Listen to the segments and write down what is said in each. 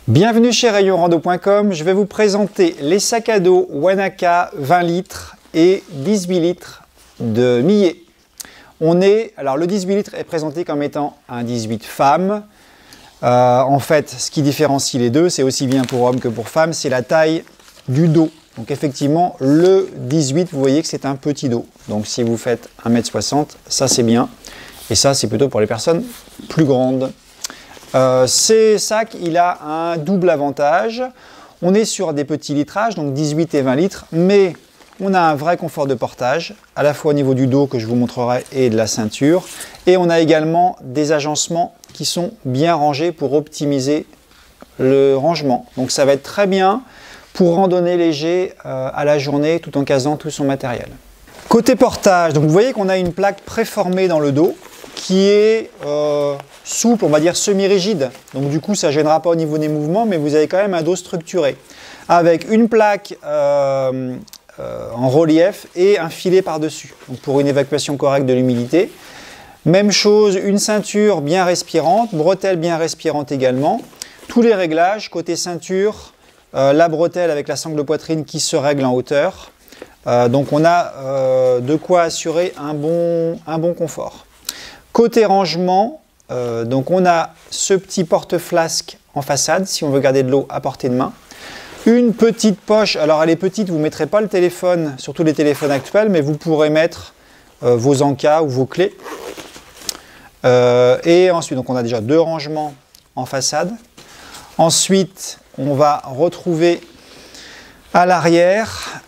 Bienvenue chez rayonrando.com, je vais vous présenter les sacs à dos Wanaka 20 litres et 18 litres de millet. Alors le 18 litres est présenté comme étant un 18 femmes. En fait, ce qui différencie les deux, c'est aussi bien pour hommes que pour femmes, c'est la taille du dos. Donc effectivement, le 18, vous voyez que c'est un petit dos. Donc si vous faites 1m60, ça c'est bien. Et ça, c'est plutôt pour les personnes plus grandes. Ces sacs, il a un double avantage. On est sur des petits litrages, donc 18 et 20 litres, mais on a un vrai confort de portage, à la fois au niveau du dos que je vous montrerai et de la ceinture. Et on a également des agencements qui sont bien rangés pour optimiser le rangement. Donc ça va être très bien pour randonner léger à la journée tout en casant tout son matériel. Côté portage, donc vous voyez qu'on a une plaque préformée dans le dos qui est souple, on va dire semi-rigide. Donc du coup, ça ne gênera pas au niveau des mouvements, mais vous avez quand même un dos structuré. Avec une plaque en relief et un filet par-dessus, pour une évacuation correcte de l'humidité. Même chose, une ceinture bien respirante, bretelle bien respirante également. Tous les réglages, côté ceinture, la bretelle avec la sangle de poitrine qui se règle en hauteur. Donc on a de quoi assurer un bon confort. Côté rangement, donc on a ce petit porte-flasque en façade si on veut garder de l'eau à portée de main. Une petite poche, alors elle est petite, vous ne mettrez pas le téléphone, surtout les téléphones actuels, mais vous pourrez mettre vos encas ou vos clés. Et ensuite, donc on a déjà deux rangements en façade. Ensuite, on va retrouver à l'arrière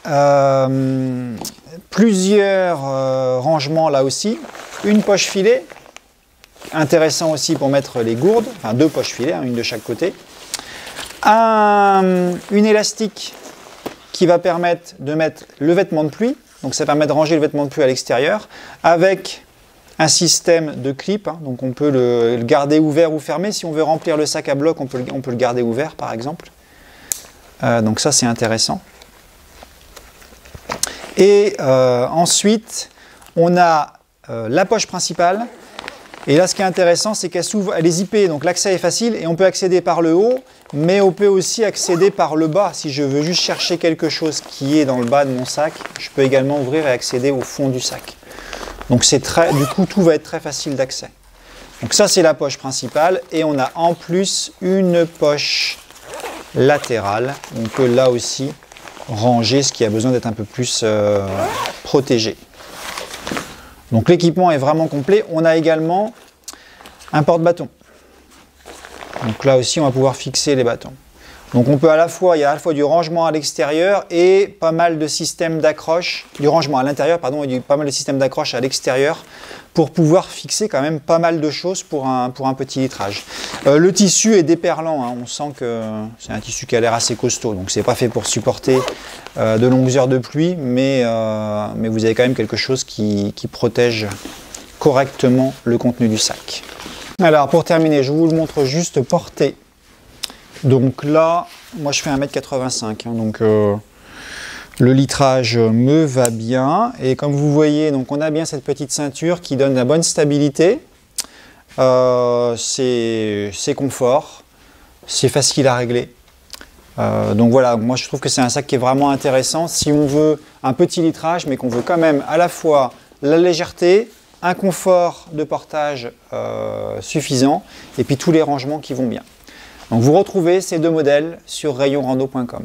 plusieurs rangements là aussi. Une poche filet, intéressant aussi pour mettre les gourdes, enfin deux poches filets, une de chaque côté. Une élastique qui va permettre de mettre le vêtement de pluie, donc ça permet de ranger le vêtement de pluie à l'extérieur, avec un système de clip, donc on peut le garder ouvert ou fermé. Si on veut remplir le sac à bloc, on peut le garder ouvert par exemple. Donc ça c'est intéressant. Et ensuite, on a la poche principale. Et là, ce qui est intéressant, c'est qu'elle s'ouvre, elle est zippée, donc l'accès est facile et on peut accéder par le haut, mais on peut aussi accéder par le bas. Si je veux juste chercher quelque chose qui est dans le bas de mon sac, je peux également ouvrir et accéder au fond du sac. Donc du coup, tout va être très facile d'accès. Donc ça, c'est la poche principale et on a en plus une poche latérale. On peut là aussi ranger ce qui a besoin d'être un peu plus protégé. Donc l'équipement est vraiment complet. On a également un porte-bâton. Donc là aussi, on va pouvoir fixer les bâtons. Donc on peut il y a à la fois du rangement à l'extérieur et pas mal de systèmes d'accroche, du rangement à l'intérieur, pardon, et pas mal de systèmes d'accroche à l'extérieur pour pouvoir fixer quand même pas mal de choses pour un petit litrage. Le tissu est déperlant, on sent que c'est un tissu qui a l'air assez costaud, donc c'est pas fait pour supporter de longues heures de pluie, mais vous avez quand même quelque chose qui protège correctement le contenu du sac. Alors pour terminer, je vous le montre juste porté. Donc là, moi je fais 1m85, donc le litrage me va bien. Et comme vous voyez, donc on a bien cette petite ceinture qui donne la bonne stabilité. C'est confort, c'est facile à régler. Donc voilà, moi je trouve que c'est un sac qui est vraiment intéressant si on veut un petit litrage, mais qu'on veut quand même à la fois la légèreté, un confort de portage suffisant, et puis tous les rangements qui vont bien. Donc vous retrouvez ces deux modèles sur rayonrando.com.